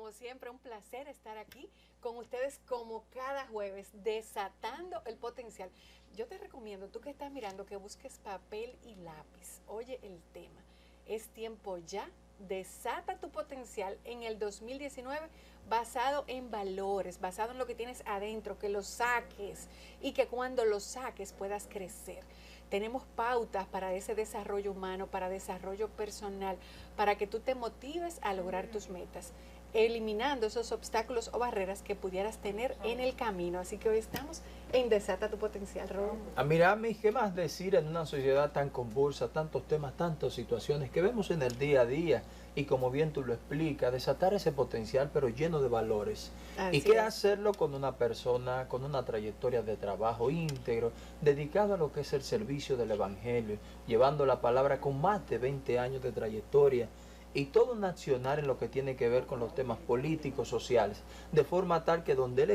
como siempre, un placer estar aquí con ustedes como cada jueves, desatando el potencial. Yo te recomiendo, tú que estás mirando, que busques papel y lápiz. Oye el tema, es tiempo ya, desata tu potencial en el 2019 basado en valores, basado en lo que tienes adentro, que lo saques y que cuando lo saques puedas crecer. Tenemos pautas para ese desarrollo humano, para desarrollo personal, para que tú te motives a lograr tus metas, eliminando esos obstáculos o barreras que pudieras tener en el camino. Así que hoy estamos en Desata tu Potencial, Rob. Miramis, ¿qué más decir en una sociedad tan convulsa, tantos temas, tantas situaciones que vemos en el día a día? Y como bien tú lo explicas, desatar ese potencial pero lleno de valores. Así ¿Y qué es. hacerlo con una persona, con una trayectoria de trabajo íntegro, dedicado a lo que es el servicio del Evangelio, llevando la palabra con más de 20 años de trayectoria? Y todo un accionar en lo que tiene que ver con los temas políticos, sociales, de forma tal que donde él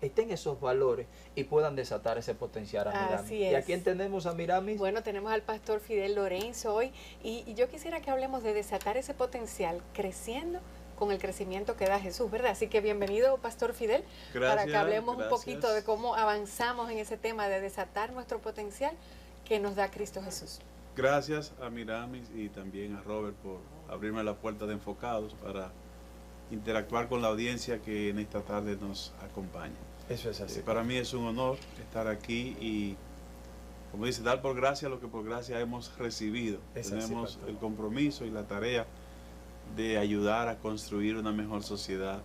estén esos valores y puedan desatar ese potencial a Miramis. Así es. ¿Y a quién tenemos a Miramis? Bueno, tenemos al pastor Fidel Lorenzo hoy y yo quisiera que hablemos de desatar ese potencial creciendo con el crecimiento que da Jesús, ¿verdad? Así que bienvenido, pastor Fidel, para que hablemos un poquito de cómo avanzamos en ese tema de desatar nuestro potencial que nos da Cristo Jesús. Gracias a Miramis y también a Robert por abrirme la puerta de Enfocados para interactuar con la audiencia que en esta tarde nos acompaña. Eso es así. Para mí es un honor estar aquí y, como dice, dar por gracia lo que por gracia hemos recibido. Tenemos el compromiso y la tarea de ayudar a construir una mejor sociedad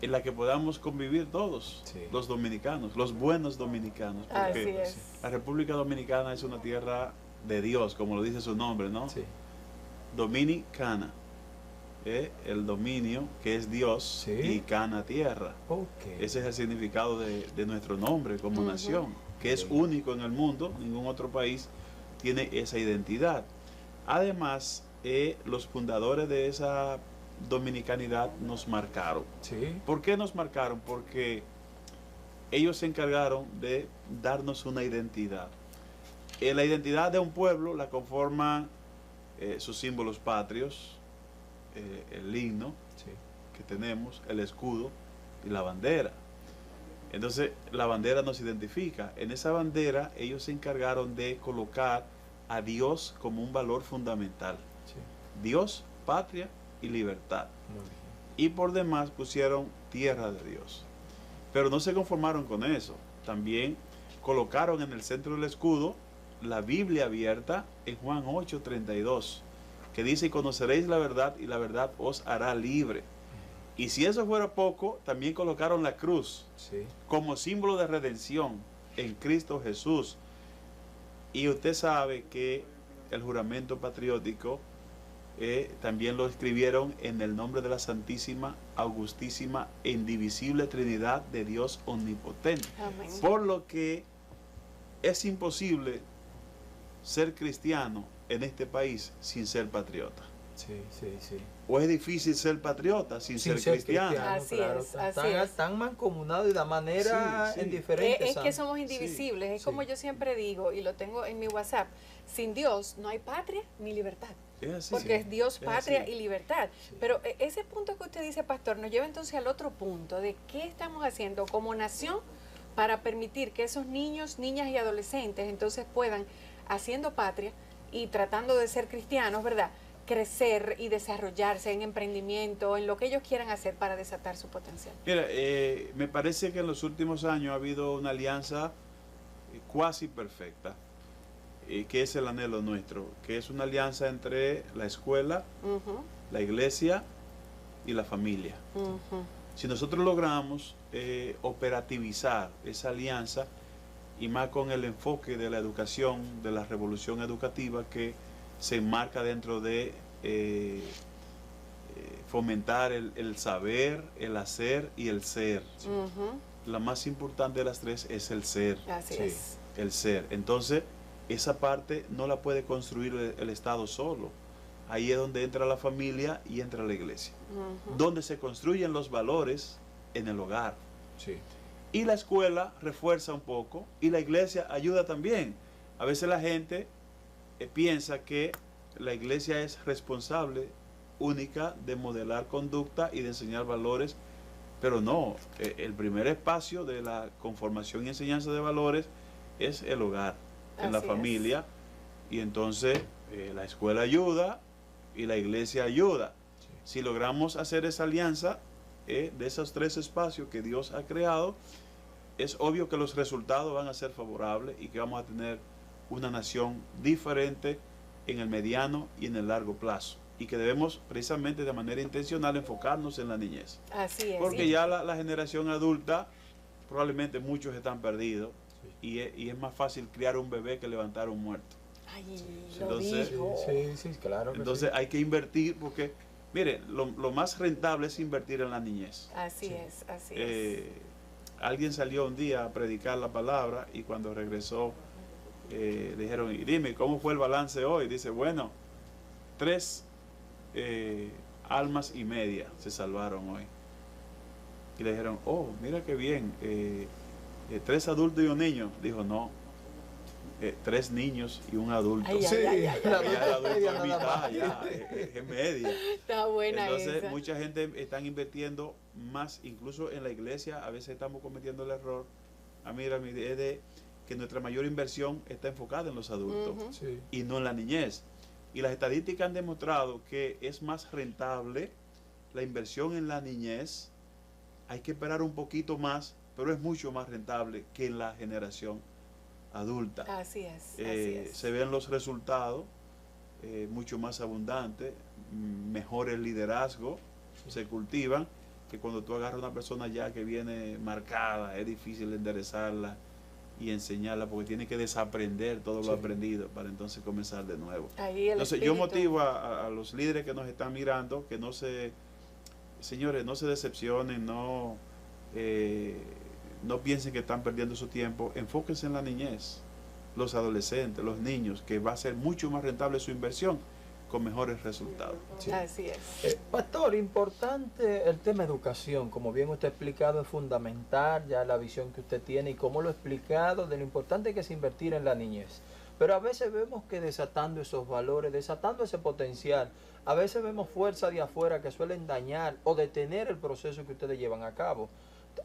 en la que podamos convivir todos, los dominicanos, los buenos dominicanos, porque la República Dominicana es una tierra de Dios, como lo dice su nombre, ¿no? Sí. Dominicana, el dominio que es Dios, y cana tierra. Ese es el significado de nuestro nombre como nación, que es único en el mundo. Ningún otro país tiene esa identidad. Además, los fundadores de esa dominicanidad nos marcaron. ¿Por qué nos marcaron? Porque ellos se encargaron de darnos una identidad. La identidad de un pueblo la conforman sus símbolos patrios, el himno que tenemos, el escudo y la bandera. Entonces la bandera nos identifica. En esa bandera ellos se encargaron de colocar a Dios como un valor fundamental. Dios, patria y libertad. Y por demás pusieron tierra de Dios. Pero no se conformaron con eso. También colocaron en el centro del escudo la Biblia abierta en Juan 8:32, que dice: y conoceréis la verdad y la verdad os hará libre. Y si eso fuera poco, también colocaron la cruz como símbolo de redención en Cristo Jesús. Y usted sabe que el juramento patriótico también lo escribieron en el nombre de la Santísima, Augustísima e Indivisible Trinidad de Dios Omnipotente. Amén. Por lo que es imposible ser cristiano en este país sin ser patriota. O es difícil ser patriota sin ser cristiano. Así es. Están mancomunados de la manera indiferente. Es que somos indivisibles. Es como yo siempre digo, y lo tengo en mi WhatsApp: sin Dios no hay patria ni libertad. Es así, porque es Dios, patria y libertad. Pero ese punto que usted dice, pastor, nos lleva entonces al otro punto de qué estamos haciendo como nación para permitir que esos niños, niñas y adolescentes entonces puedan, haciendo patria y tratando de ser cristianos, ¿verdad?, crecer y desarrollarse en emprendimiento, en lo que ellos quieran hacer para desatar su potencial. Mira, me parece que en los últimos años ha habido una alianza cuasi perfecta, que es el anhelo nuestro, que es una alianza entre la escuela, la iglesia y la familia. Si nosotros logramos operativizar esa alianza, y más con el enfoque de la educación, de la revolución educativa que se enmarca dentro de fomentar el saber, el hacer y el ser. La más importante de las tres es el ser. Así es. El ser. Entonces, esa parte no la puede construir el Estado solo. Ahí es donde entra la familia y entra la iglesia. Donde se construyen los valores en el hogar. Y la escuela refuerza un poco y la iglesia ayuda también. A veces la gente piensa que la iglesia es responsable única de modelar conducta y de enseñar valores, pero no, el primer espacio de la conformación y enseñanza de valores es el hogar, en la familia, y entonces la escuela ayuda y la iglesia ayuda. Si logramos hacer esa alianza de esos tres espacios que Dios ha creado, es obvio que los resultados van a ser favorables y que vamos a tener una nación diferente en el mediano y en el largo plazo, y que debemos precisamente de manera intencional enfocarnos en la niñez. Así es. Porque ya la generación adulta, probablemente muchos están perdidos, y es más fácil criar un bebé que levantar un muerto. Ay, entonces, claro. Entonces hay que invertir, porque, mire, lo más rentable es invertir en la niñez. Así es. Alguien salió un día a predicar la palabra y cuando regresó dijeron, y dime, ¿cómo fue el balance hoy? Dice, bueno, 3 almas y media se salvaron hoy. Y le dijeron, oh, mira qué bien, 3 adultos y un niño. Dijo, no, 3 niños y un adulto. El adulto es mitad, es media. Está buena. Entonces, esa. mucha gente están invirtiendo más, incluso en la iglesia, a veces estamos cometiendo el error. Mira, es de que nuestra mayor inversión está enfocada en los adultos y no en la niñez. Y las estadísticas han demostrado que es más rentable la inversión en la niñez. Hay que esperar un poquito más, pero es mucho más rentable que en la generación adulta. Así es. Se ven los resultados mucho más abundantes, mejores liderazgos se cultivan, que cuando tú agarras a una persona ya que viene marcada, es difícil enderezarla y enseñarla, porque tiene que desaprender todo lo aprendido para entonces comenzar de nuevo. Entonces yo motivo a los líderes que nos están mirando que señores, no se decepcionen, no piensen que están perdiendo su tiempo, enfóquense en la niñez, los adolescentes, los niños, que va a ser mucho más rentable su inversión con mejores resultados. Así es. Pastor, importante el tema educación, como bien usted ha explicado, es fundamental ya la visión que usted tiene y cómo lo ha explicado de lo importante que es invertir en la niñez. Pero a veces vemos que desatando esos valores, desatando ese potencial, a veces vemos fuerzas de afuera que suelen dañar o detener el proceso que ustedes llevan a cabo.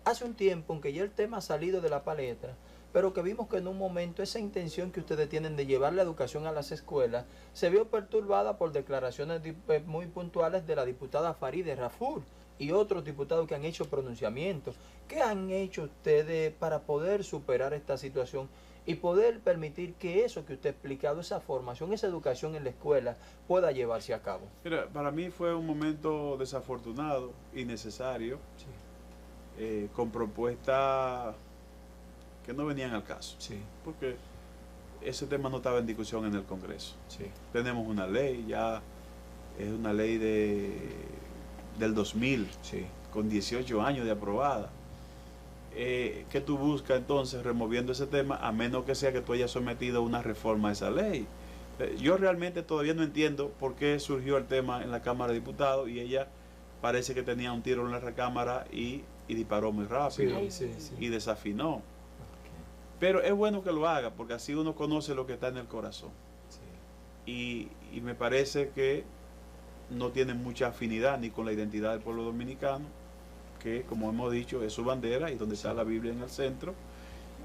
Hace un tiempo, aunque ya el tema ha salido de la palestra, pero que vimos que en un momento esa intención que ustedes tienen de llevar la educación a las escuelas se vio perturbada por declaraciones muy puntuales de la diputada Farideh Raful y otros diputados que han hecho pronunciamientos. ¿Qué han hecho ustedes para poder superar esta situación y poder permitir que eso que usted ha explicado, esa formación, esa educación en la escuela, pueda llevarse a cabo? Mira, para mí fue un momento desafortunado y necesario, con propuestas que no venían al caso, porque ese tema no estaba en discusión en el Congreso. Tenemos una ley, ya es una ley del 2000, con 18 años de aprobada. ¿Qué tú buscas entonces removiendo ese tema, a menos que sea que tú hayas sometido una reforma a esa ley? Yo realmente todavía no entiendo por qué surgió el tema en la Cámara de Diputados y ella parece que tenía un tiro en la recámara y disparó muy rápido y desafinó. Pero es bueno que lo haga, porque así uno conoce lo que está en el corazón. Y me parece que no tiene mucha afinidad ni con la identidad del pueblo dominicano, que como hemos dicho es su bandera y donde está la Biblia en el centro,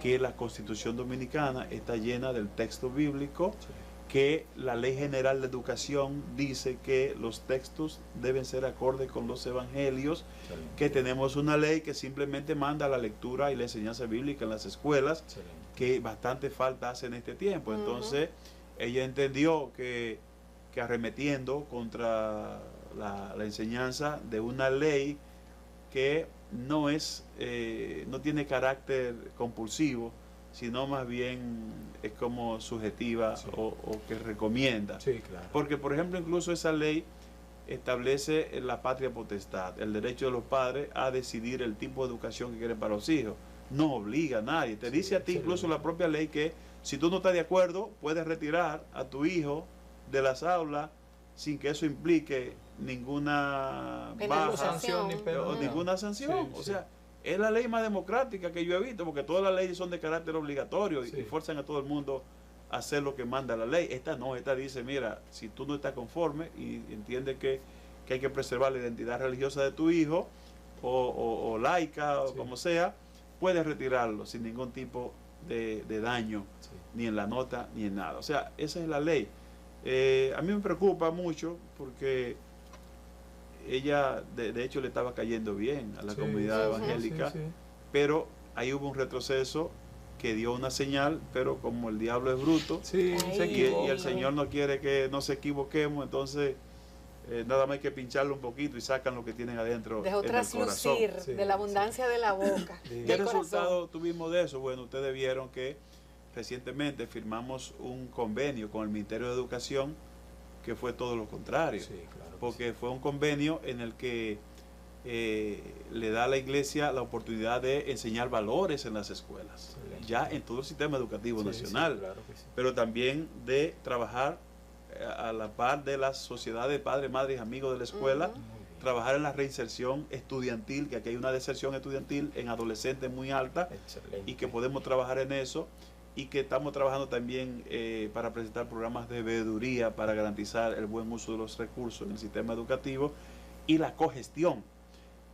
que la Constitución Dominicana está llena del texto bíblico, que la Ley General de Educación dice que los textos deben ser acordes con los evangelios, que tenemos una ley que simplemente manda la lectura y la enseñanza bíblica en las escuelas, que bastante falta hace en este tiempo. Entonces ella entendió que arremetiendo contra la enseñanza de una ley que no tiene carácter compulsivo, sino más bien es como subjetiva o que recomienda. Porque, por ejemplo, incluso esa ley establece la patria potestad, el derecho de los padres a decidir el tipo de educación que quieren para los hijos. No obliga a nadie. Te dice a ti incluso la propia ley que si tú no estás de acuerdo, puedes retirar a tu hijo de las aulas sin que eso implique ninguna baja sanción, o ninguna sanción. O sea, es la ley más democrática que yo he visto, porque todas las leyes son de carácter obligatorio y fuerzan a todo el mundo a hacer lo que manda la ley. Esta no, esta dice, mira, si tú no estás conforme y entiendes que que hay que preservar la identidad religiosa de tu hijo, o laica, o como sea, puedes retirarlo sin ningún tipo de daño, ni en la nota, ni en nada. O sea, esa es la ley. A mí me preocupa mucho porque ella, de hecho, le estaba cayendo bien a la comunidad evangélica, pero ahí hubo un retroceso que dio una señal, pero como el diablo es bruto, y el Señor no quiere que nos equivoquemos, entonces nada más hay que pincharlo un poquito y sacan lo que tienen adentro. Dejó traslucir de la abundancia de la boca. ¿Qué resultado tuvimos de eso? Bueno, ustedes vieron que recientemente firmamos un convenio con el Ministerio de Educación, que fue todo lo contrario, porque fue un convenio en el que le da a la iglesia la oportunidad de enseñar valores en las escuelas, ya en todo el sistema educativo nacional, pero también de trabajar a la par de las sociedades de padres, madres y amigos de la escuela, trabajar en la reinserción estudiantil, que aquí hay una deserción estudiantil en adolescentes muy alta, y que podemos trabajar en eso, y que estamos trabajando también para presentar programas de veeduría para garantizar el buen uso de los recursos en el sistema educativo y la cogestión.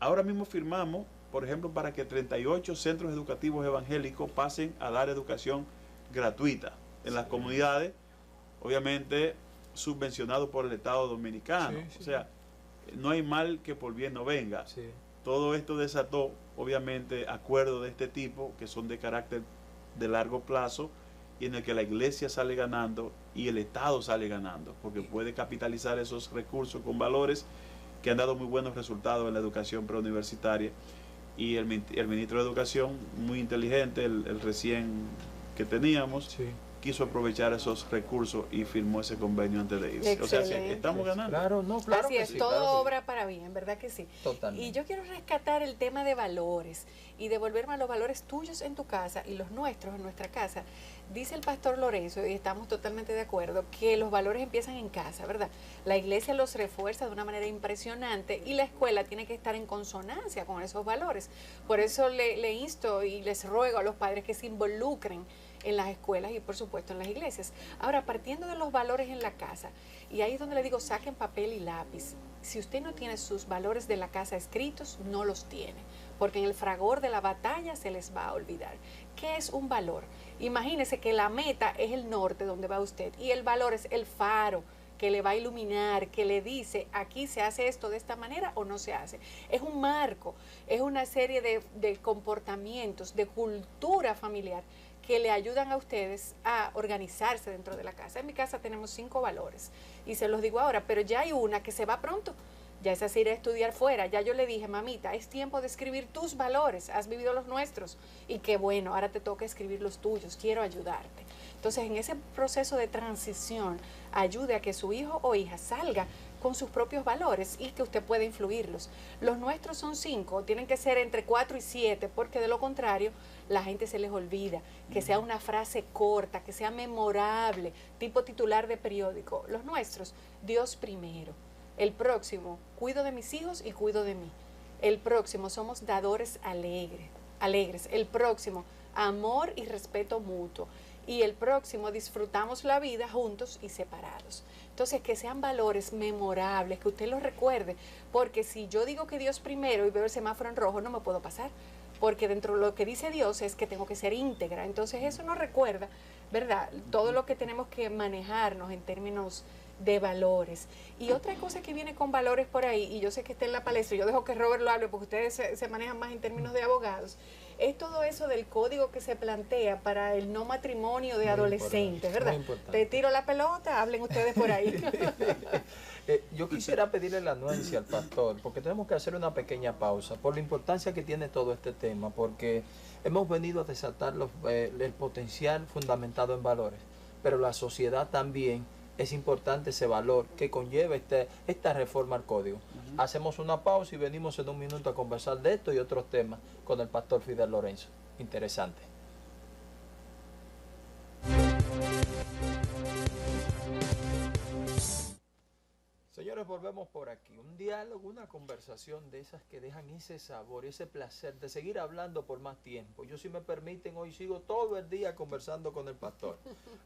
Ahora mismo firmamos, por ejemplo, para que 38 centros educativos evangélicos pasen a dar educación gratuita en las comunidades, obviamente subvencionado por el Estado Dominicano. O sea, no hay mal que por bien no venga. Todo esto desató, obviamente, acuerdos de este tipo que son de carácter de largo plazo y en el que la iglesia sale ganando y el Estado sale ganando, porque puede capitalizar esos recursos con valores que han dado muy buenos resultados en la educación preuniversitaria. Y el ministro de Educación, muy inteligente, el recién que teníamos, quiso aprovechar esos recursos y firmó ese convenio antes de irse. Excelente. O sea, que estamos ganando. Claro Así es, todo obra para bien, ¿verdad que sí? Totalmente. Y yo quiero rescatar el tema de valores y devolverme a los valores tuyos en tu casa y los nuestros en nuestra casa. Dice el pastor Lorenzo, y estamos totalmente de acuerdo, que los valores empiezan en casa, ¿verdad? La iglesia los refuerza de una manera impresionante y la escuela tiene que estar en consonancia con esos valores. Por eso le insto y les ruego a los padres que se involucren en las escuelas y por supuesto en las iglesias. Ahora, partiendo de los valores en la casa, y ahí es donde le digo, saquen papel y lápiz. Si usted no tiene sus valores de la casa escritos, no los tiene, porque en el fragor de la batalla se les va a olvidar. ¿Qué es un valor? Imagínese que la meta es el norte donde va usted y el valor es el faro que le va a iluminar, que le dice aquí se hace esto de esta manera o no se hace. Es un marco, es una serie de comportamientos, de cultura familiar que le ayudan a ustedes a organizarse dentro de la casa. En mi casa tenemos 5 valores y se los digo ahora, pero ya hay una que se va pronto. Ya es así, ir a estudiar fuera. Ya yo le dije, mamita, es tiempo de escribir tus valores. Has vivido los nuestros. Y qué bueno, ahora te toca escribir los tuyos. Quiero ayudarte. Entonces, en ese proceso de transición, ayude a que su hijo o hija salga con sus propios valores y que usted pueda influirlos. Los nuestros son 5, tienen que ser entre 4 y 7, porque de lo contrario, la gente se les olvida. Que sea una frase corta, que sea memorable, tipo titular de periódico. Los nuestros, Dios primero. El próximo, cuido de mis hijos y cuido de mí. El próximo, somos dadores alegres. El próximo, amor y respeto mutuo. Y el próximo, disfrutamos la vida juntos y separados. Entonces, que sean valores memorables, que usted los recuerde. Porque si yo digo que Dios primero y veo el semáforo en rojo, no me puedo pasar. Porque dentro de lo que dice Dios es que tengo que ser íntegra. Entonces, eso nos recuerda, ¿verdad? Todo lo que tenemos que manejarnos en términos de valores. Y otra cosa que viene con valores por ahí, y yo sé que está en la palestra, yo dejo que Robert lo hable porque ustedes se manejan más en términos de abogados, es todo eso del código que se plantea para el no matrimonio de adolescentes, ¿verdad? Te tiro la pelota, hablen ustedes por ahí. Yo quisiera pedirle la anuencia al pastor, porque tenemos que hacer una pequeña pausa, por la importancia que tiene todo este tema, porque hemos venido a desatar el potencial fundamentado en valores, pero la sociedad también es importante ese valor que conlleva esta reforma al código. Hacemos una pausa y venimos en un minuto a conversar de esto y otros temas con el pastor Fidel Lorenzo. Interesante. Señores, señores, volvemos por aquí. Un diálogo, una conversación de esas que dejan ese sabor, ese placer de seguir hablando por más tiempo. Yo, si me permiten, hoy sigo todo el día conversando con el pastor.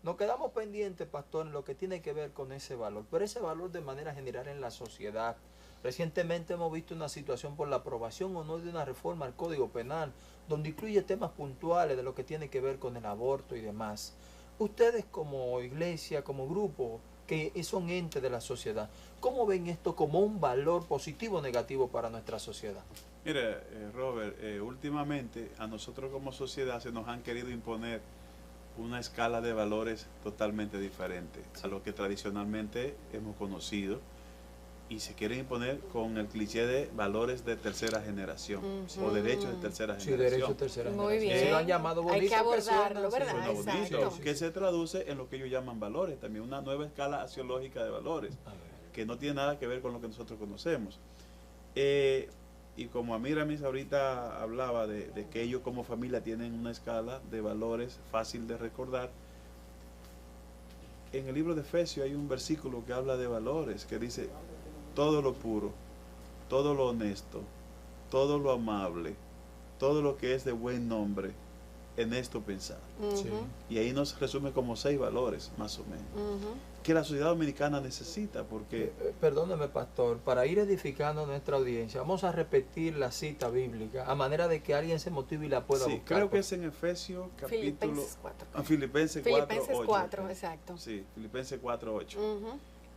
Nos quedamos pendientes, pastor, en lo que tiene que ver con ese valor, pero ese valor de manera general en la sociedad. Recientemente hemos visto una situación por la aprobación o no de una reforma al Código Penal, donde incluye temas puntuales de lo que tiene que ver con el aborto y demás. Ustedes como iglesia, como grupo, que son entes de la sociedad, ¿cómo ven esto como un valor positivo o negativo para nuestra sociedad? Mira, Robert, últimamente a nosotros como sociedad se nos han querido imponer una escala de valores totalmente diferente a lo que tradicionalmente hemos conocido, y se quiere imponer con el cliché de valores de tercera generación o derechos de tercera generación. Sí, derechos de tercera generación. Muy bien. Sí, lo han llamado bonito. Hay que abordarlo, ¿verdad? Suena bonito, que se traduce en lo que ellos llaman valores, también una nueva escala axiológica de valores, que no tiene nada que ver con lo que nosotros conocemos. Y como Amiramis ahorita hablaba de que ellos como familia tienen una escala de valores fácil de recordar, en el libro de Efesios hay un versículo que habla de valores, que dice: todo lo puro, todo lo honesto, todo lo amable, todo lo que es de buen nombre, en esto pensar. Sí. Y ahí nos resume como 6 valores, más o menos, que la sociedad dominicana necesita, porque... Perdóneme, pastor, para ir edificando nuestra audiencia, vamos a repetir la cita bíblica, a manera de que alguien se motive y la pueda buscar. Creo que es en Efesios capítulo... Filipenses 4. Filipenses 4, exacto. Sí, Filipenses 4, 8.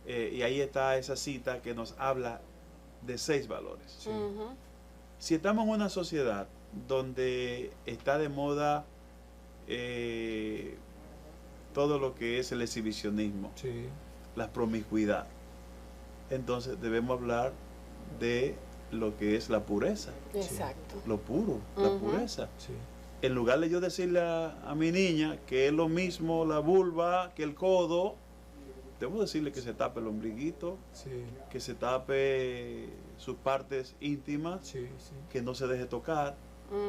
Y ahí está esa cita que nos habla de 6 valores. Sí. Si estamos en una sociedad donde está de moda todo lo que es el exhibicionismo, sí, la promiscuidad, entonces debemos hablar de lo que es la pureza. Exacto. Lo puro, la pureza. Sí. En lugar de yo decirle a mi niña que es lo mismo la vulva que el codo, debo decirle que se tape el ombliguito, sí, que se tape sus partes íntimas, sí, sí, que no se deje tocar,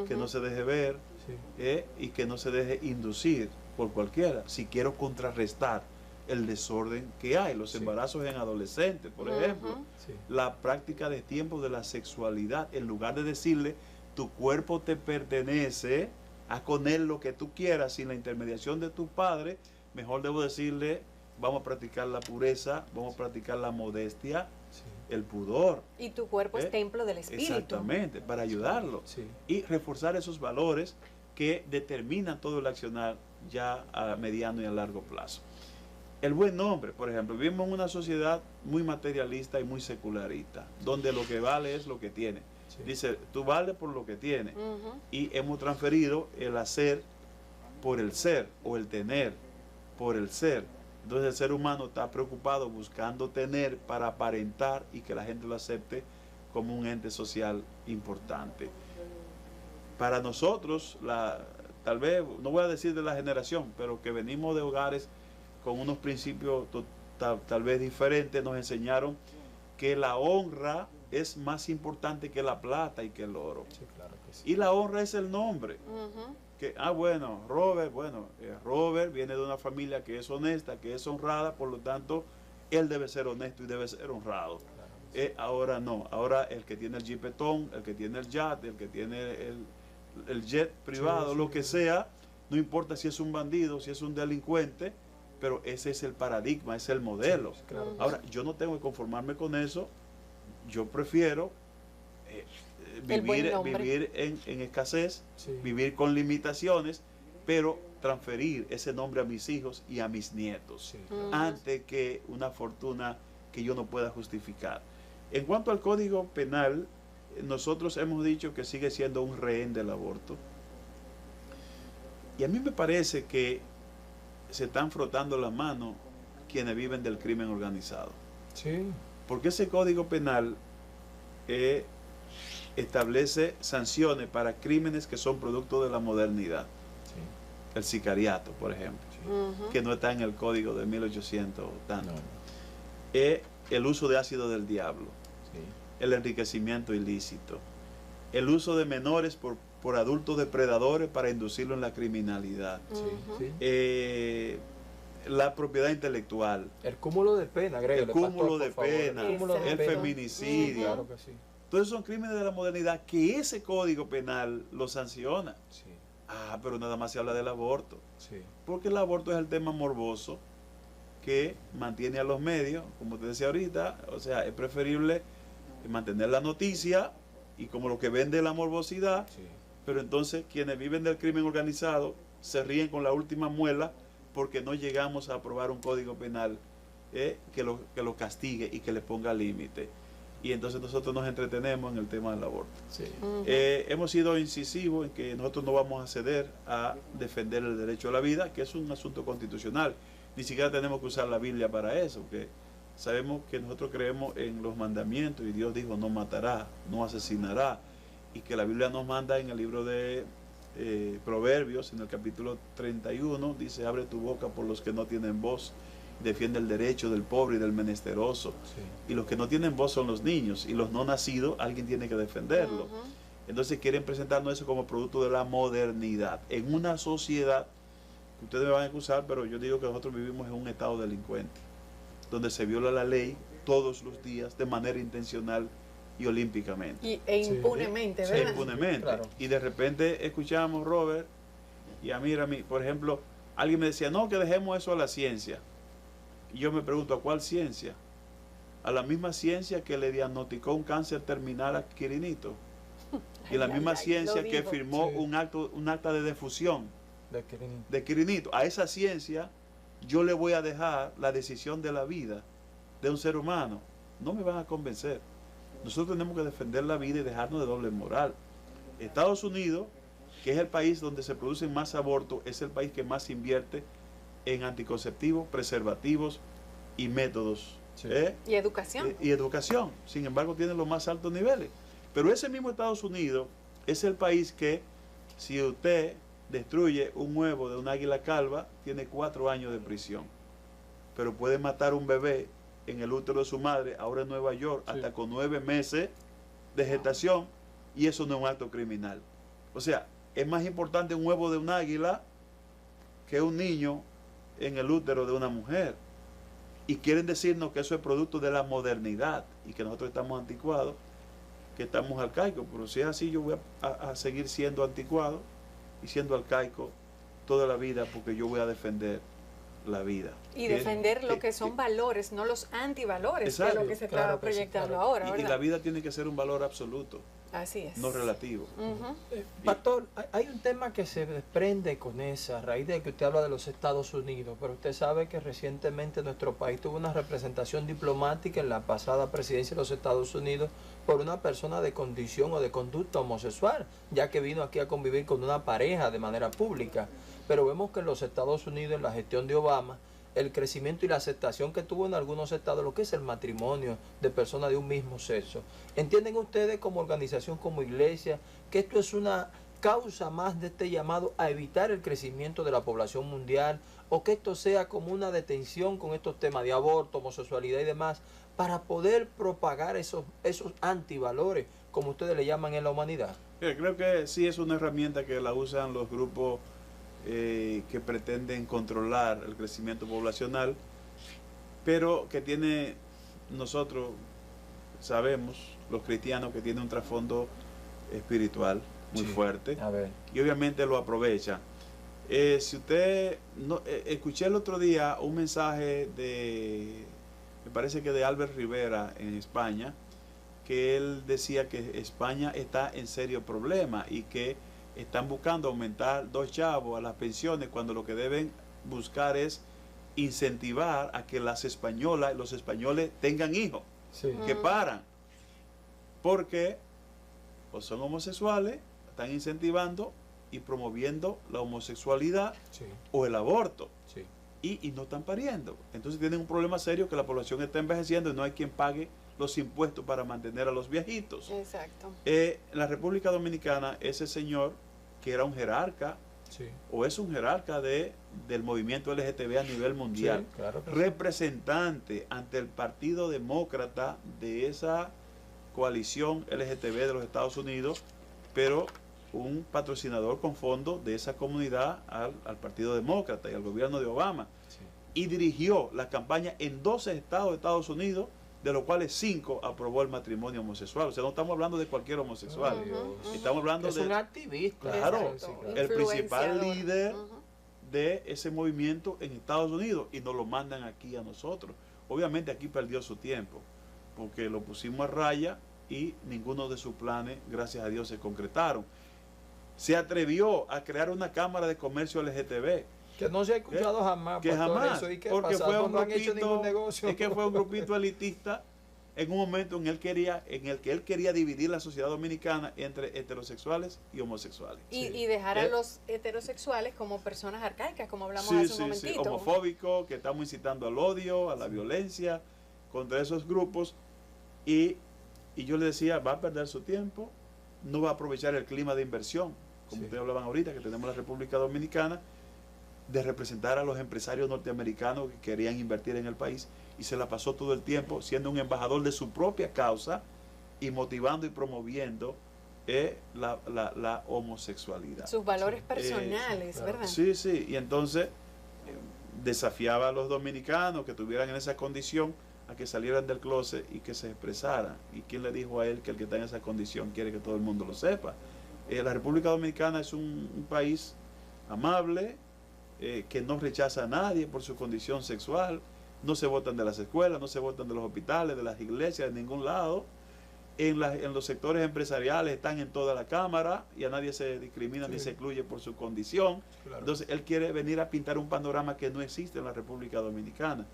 que no se deje ver, sí, y que no se deje inducir por cualquiera, si quiero contrarrestar el desorden que hay, los embarazos en adolescentes, por ejemplo, sí, la práctica de tiempo de la sexualidad, en lugar de decirle tu cuerpo te pertenece, haz con él lo que tú quieras sin la intermediación de tu padre, mejor debo decirle: vamos a practicar la pureza, vamos a practicar la modestia, sí, el pudor. Y tu cuerpo es templo del Espíritu. Exactamente, para ayudarlo. Sí. Y reforzar esos valores que determinan todo el accionar ya a mediano y a largo plazo. El buen nombre, por ejemplo, vivimos en una sociedad muy materialista y muy secularista, donde lo que vale es lo que tiene. Sí. Dice, tú vales por lo que tienes. Y hemos transferido el hacer por el ser, o el tener por el ser. Entonces el ser humano está preocupado buscando tener para aparentar y que la gente lo acepte como un ente social importante. Para nosotros, tal vez, no voy a decir de la generación, pero que venimos de hogares con unos principios tal vez diferentes, nos enseñaron que la honra es más importante que la plata y que el oro. Sí, claro que sí. Y la honra es el nombre. Que, Robert viene de una familia que es honesta, que es honrada, por lo tanto, él debe ser honesto y debe ser honrado. Claro, ahora no, ahora el que tiene el jipetón, el que tiene el yate, el que tiene el jet privado, sí, lo que sea, no importa si es un bandido, si es un delincuente, pero ese es el paradigma, es el modelo. Sí, claro. Ahora, yo no tengo que conformarme con eso, yo prefiero vivir en escasez, sí, vivir con limitaciones, pero transferir ese nombre a mis hijos y a mis nietos, sí, antes que una fortuna que yo no pueda justificar. En cuanto al Código Penal, nosotros hemos dicho que sigue siendo un rehén del aborto. Y a mí me parece que se están frotando la mano quienes viven del crimen organizado. Sí. Porque ese Código Penal establece sanciones para crímenes que son producto de la modernidad. Sí. El sicariato, por ejemplo, sí, que no está en el código de 1800 tanto. No. El uso de ácido del diablo, sí, el enriquecimiento ilícito, el uso de menores por adultos depredadores para inducirlo en la criminalidad, sí, sí, la propiedad intelectual. El cúmulo de pena, Greg. El cúmulo de pena, el feminicidio. Claro que sí. Entonces son crímenes de la modernidad que ese código penal lo sanciona. Sí. Pero nada más se habla del aborto. Sí. Porque el aborto es el tema morboso que mantiene a los medios, como te decía ahorita, o sea, es preferible mantener la noticia y como lo que vende la morbosidad, Sí. pero entonces quienes viven del crimen organizado se ríen con la última muela porque no llegamos a aprobar un código penal que lo castigue y que le ponga límite. Y entonces nosotros nos entretenemos en el tema del aborto. Sí. Hemos sido incisivos en que nosotros no vamos a ceder a defender el derecho a la vida, que es un asunto constitucional. Ni siquiera tenemos que usar la Biblia para eso, porque sabemos que nosotros creemos en los mandamientos y Dios dijo no matará, no asesinará, y que la Biblia nos manda en el libro de Proverbios, en el capítulo 31, dice abre tu boca por los que no tienen voz, defiende el derecho del pobre y del menesteroso. Sí. Y los que no tienen voz son los niños, y los no nacidos, alguien tiene que defenderlo. Entonces quieren presentarnos eso como producto de la modernidad. En una sociedad, ustedes me van a acusar, pero yo digo que nosotros vivimos en un estado delincuente, donde se viola la ley todos los días de manera intencional y olímpicamente. E impunemente, sí. ¿verdad? Impunemente. Claro. Y de repente escuchamos, Robert, y a mí, por ejemplo, alguien me decía, no, que dejemos eso a la ciencia. Y yo me pregunto, ¿a cuál ciencia? A la misma ciencia que le diagnosticó un cáncer terminal a Quirinito. Y la misma ciencia que firmó un acta de defusión de Quirinito. A esa ciencia yo le voy a dejar la decisión de la vida de un ser humano. No me van a convencer. Nosotros tenemos que defender la vida y dejarnos de doble moral. Estados Unidos, que es el país donde se producen más abortos, es el país que más invierte en anticonceptivos, preservativos y métodos. Sí. Y educación. Y educación. Sin embargo, tiene los más altos niveles. Pero ese mismo Estados Unidos es el país que, si usted destruye un huevo de un águila calva, tiene 4 años de prisión. Pero puede matar un bebé en el útero de su madre, ahora en Nueva York, sí, hasta con 9 meses de gestación, y eso no es un acto criminal. O sea, es más importante un huevo de un águila que un niño en el útero de una mujer. Y quieren decirnos que eso es producto de la modernidad y que nosotros estamos anticuados, que estamos arcaicos. Pero si es así, yo voy a seguir siendo anticuado y siendo arcaico toda la vida, porque yo voy a defender la vida. Y defender lo que son valores, no los antivalores, que es lo que se está proyectando ahora, ¿verdad? Y la vida tiene que ser un valor absoluto. Así es. No relativo. Pastor, hay un tema que se desprende con esa, a raíz de que usted habla de los Estados Unidos, pero usted sabe que recientemente nuestro país tuvo una representación diplomática en la pasada presidencia de los Estados Unidos por una persona de condición o de conducta homosexual, ya que vino aquí a convivir con una pareja de manera pública. Pero vemos que en los Estados Unidos, en la gestión de Obama, el crecimiento y la aceptación que tuvo en algunos estados, lo que es el matrimonio de personas de un mismo sexo. ¿Entienden ustedes como organización, como iglesia, que esto es una causa más de este llamado a evitar el crecimiento de la población mundial, o que esto sea como una detención con estos temas de aborto, homosexualidad y demás, para poder propagar esos antivalores, como ustedes le llaman en la humanidad? Creo que sí es una herramienta que la usan los grupos que pretenden controlar el crecimiento poblacional, pero que tiene, nosotros sabemos, los cristianos, que tiene un trasfondo espiritual muy fuerte, y obviamente lo aprovecha. Si usted, escuché el otro día un mensaje me parece que de Albert Rivera en España, que él decía que España está en serio problema y que están buscando aumentar 2 chavos a las pensiones, cuando lo que deben buscar es incentivar a que las españolas y los españoles tengan hijos, que paran, porque o son homosexuales, están incentivando y promoviendo la homosexualidad o el aborto, y no están pariendo. Entonces tienen un problema serio, que la población está envejeciendo y no hay quien pague los impuestos para mantener a los viejitos. Exacto. En la República Dominicana, ese señor, que era un jerarca, o es un jerarca del movimiento LGTB a nivel mundial, representante ante el Partido Demócrata de esa coalición LGTB de los Estados Unidos, pero un patrocinador con fondos de esa comunidad al Partido Demócrata y al gobierno de Obama. y dirigió la campaña en 12 estados de Estados Unidos, de los cuales 5 aprobó el matrimonio homosexual. O sea, no estamos hablando de cualquier homosexual. Estamos hablando es un activista. Claro, el principal líder de ese movimiento en Estados Unidos, y nos lo mandan aquí a nosotros. Obviamente aquí perdió su tiempo, porque lo pusimos a raya y ninguno de sus planes, gracias a Dios, se concretaron. Se atrevió a crear una cámara de comercio LGTB. Que no se ha escuchado jamás. Que jamás, eso, ¿y qué porque pasa? fue un no han hecho grupito, ningún negocio. es que fue un grupito elitista en un momento en el que él quería dividir la sociedad dominicana entre heterosexuales y homosexuales. Y dejar a los heterosexuales como personas arcaicas, como hablamos hace un momentito. Sí, homofóbicos, que estamos incitando al odio, a la violencia contra esos grupos. Y yo le decía, va a perder su tiempo, no va a aprovechar el clima de inversión, como ustedes hablaban ahorita, que tenemos la República Dominicana, de representar a los empresarios norteamericanos que querían invertir en el país, y se la pasó todo el tiempo siendo un embajador de su propia causa y motivando y promoviendo la homosexualidad. Sus valores personales, claro. ¿verdad? Sí, y entonces desafiaba a los dominicanos que estuvieran en esa condición a que salieran del closet y que se expresaran. ¿Y quién le dijo a él que el que está en esa condición quiere que todo el mundo lo sepa? La República Dominicana es un país amable, que no rechaza a nadie por su condición sexual. No se votan de las escuelas, no se votan de los hospitales, de las iglesias, de ningún lado. En los sectores empresariales están en toda la Cámara y a nadie se discrimina ni se excluye por su condición. Claro. Entonces él quiere venir a pintar un panorama que no existe en la República Dominicana.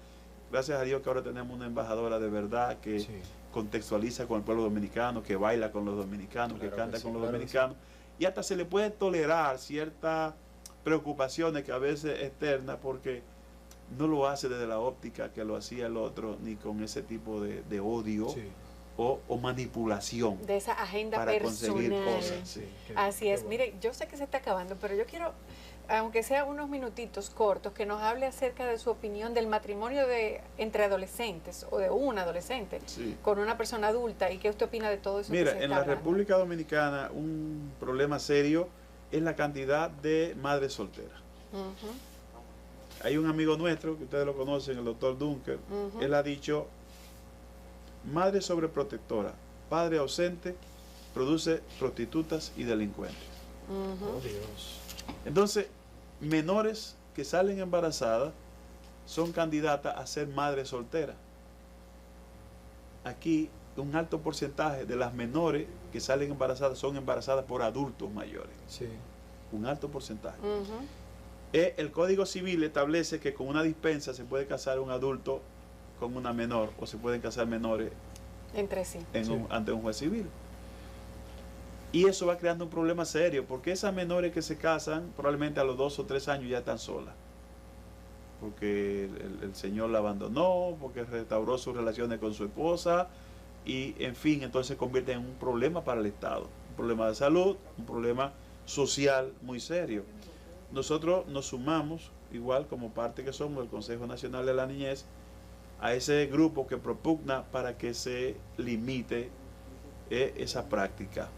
Gracias a Dios que ahora tenemos una embajadora de verdad que contextualiza con el pueblo dominicano, que baila con los dominicanos, claro, que canta con los dominicanos. Y hasta se le puede tolerar ciertas preocupaciones que a veces externas, porque no lo hace desde la óptica que lo hacía el otro, ni con ese tipo de odio o manipulación. De esa agenda para personal. Conseguir cosas. Así es. Mire, yo sé que se está acabando, pero yo quiero, aunque sea unos minutitos cortos, que nos hable acerca de su opinión del matrimonio entre adolescentes o de un adolescente con una persona adulta, y qué usted opina de todo eso. Mira, en la República Dominicana un problema serio es la cantidad de madres solteras. Hay un amigo nuestro, que ustedes lo conocen, el doctor Dunker, él ha dicho, madre sobreprotectora, padre ausente, produce prostitutas y delincuentes. Oh, Dios. Entonces, menores que salen embarazadas son candidatas a ser madres solteras. Aquí un alto porcentaje de las menores que salen embarazadas son embarazadas por adultos mayores. Un alto porcentaje. El Código Civil establece que con una dispensa se puede casar un adulto con una menor, o se pueden casar menores entre sí ante un juez civil. Y eso va creando un problema serio, porque esas menores que se casan probablemente a los 2 o 3 años ya están solas, porque el señor la abandonó, porque restauró sus relaciones con su esposa, y en fin, entonces se convierte en un problema para el Estado, un problema de salud, un problema social muy serio. Nosotros nos sumamos, igual como parte que somos del Consejo Nacional de la Niñez, a ese grupo que propugna para que se limite esa práctica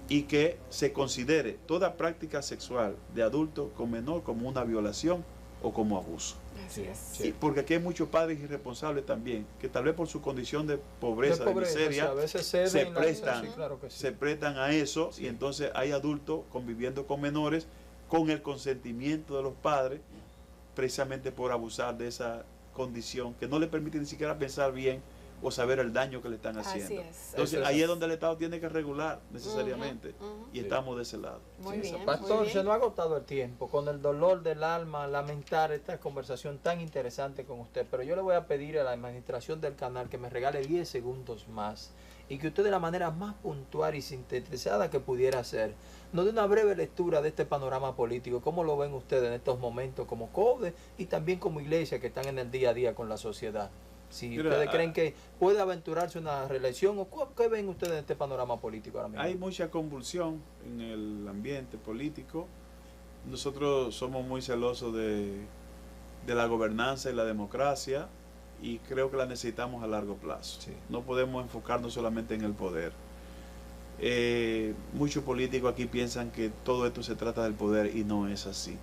y que se considere toda práctica sexual de adulto con menor como una violación o como abuso. Así es. Y porque aquí hay muchos padres irresponsables también, que tal vez por su condición de pobreza, de miseria, a veces se prestan a eso, y entonces hay adultos conviviendo con menores con el consentimiento de los padres, precisamente por abusar de esa condición que no le permite ni siquiera pensar bien o saber el daño que le están haciendo. Entonces ahí es donde el Estado tiene que regular necesariamente, y estamos de ese lado. Muy bien, Pastor, muy bien. se nos ha agotado el tiempo, con el dolor del alma, lamentar esta conversación tan interesante con usted, pero yo le voy a pedir a la administración del canal que me regale 10 segundos más, y que usted, de la manera más puntual y sintetizada que pudiera hacer, nos dé una breve lectura de este panorama político. ¿Cómo lo ven ustedes en estos momentos como CODE y también como iglesia, que están en el día a día con la sociedad? Si ustedes creen que puede aventurarse una reelección, o ¿qué ven ustedes en este panorama político ahora mismo? Hay mucha convulsión en el ambiente político. Nosotros somos muy celosos de la gobernanza y la democracia, y creo que la necesitamos a largo plazo. No podemos enfocarnos solamente en el poder. Muchos políticos aquí piensan que todo esto se trata del poder, y no es así.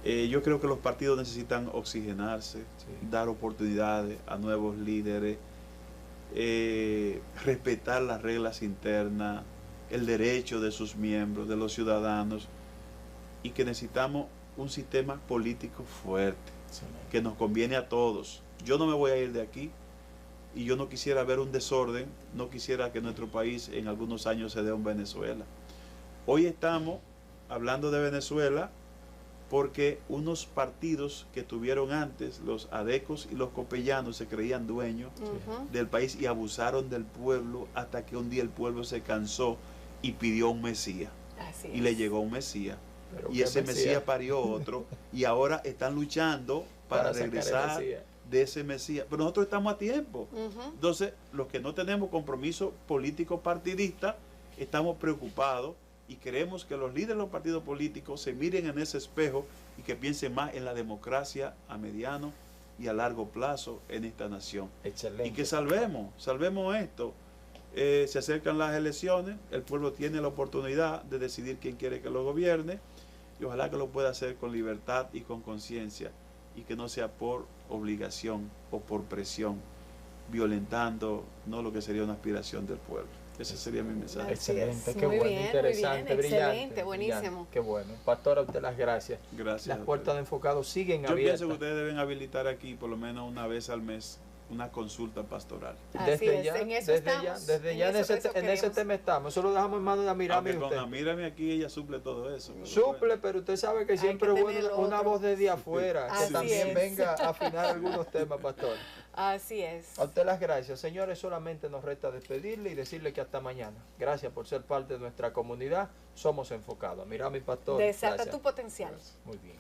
Yo creo que los partidos necesitan oxigenarse, dar oportunidades a nuevos líderes, respetar las reglas internas, el derecho de sus miembros, de los ciudadanos, y que necesitamos un sistema político fuerte, que nos conviene a todos. Yo no me voy a ir de aquí y yo no quisiera ver un desorden, no quisiera que nuestro país en algunos años se dé un Venezuela. Hoy estamos hablando de Venezuela porque unos partidos que tuvieron antes, los adecos y los copellanos, se creían dueños del país y abusaron del pueblo hasta que un día el pueblo se cansó y pidió un Mesías. Y le llegó un Mesías. Y ese Mesías parió otro y ahora están luchando para regresar de ese Mesías. Pero nosotros estamos a tiempo. Entonces, los que no tenemos compromiso político partidista, estamos preocupados y queremos que los líderes de los partidos políticos se miren en ese espejo y que piensen más en la democracia a mediano y a largo plazo en esta nación. Excelente. Y que salvemos esto. Se acercan las elecciones, el pueblo tiene la oportunidad de decidir quién quiere que lo gobierne y ojalá que lo pueda hacer con libertad y con conciencia y que no sea por obligación o por presión, violentando no lo que sería una aspiración del pueblo. Ese sería mi mensaje. Excelente, qué bueno, interesante, brillante. Excelente, buenísimo. Brillante, qué bueno. Pastor, a usted las gracias. Gracias. Las puertas de Enfocado siguen abiertas. Yo pienso que ustedes deben habilitar aquí por lo menos una vez al mes una consulta pastoral. Desde ya, en ese tema estamos. Eso lo dejamos en manos de Amírame. Con Amírame aquí ella suple todo eso. Suple, pero usted sabe que siempre es bueno una voz desde afuera que también venga a afinar algunos temas, pastor. Así es. A usted las gracias. Señores, solamente nos resta despedirle y decirle que hasta mañana. Gracias por ser parte de nuestra comunidad. Somos Enfocados. Amírame, pastor. Desata tu potencial. Muy bien.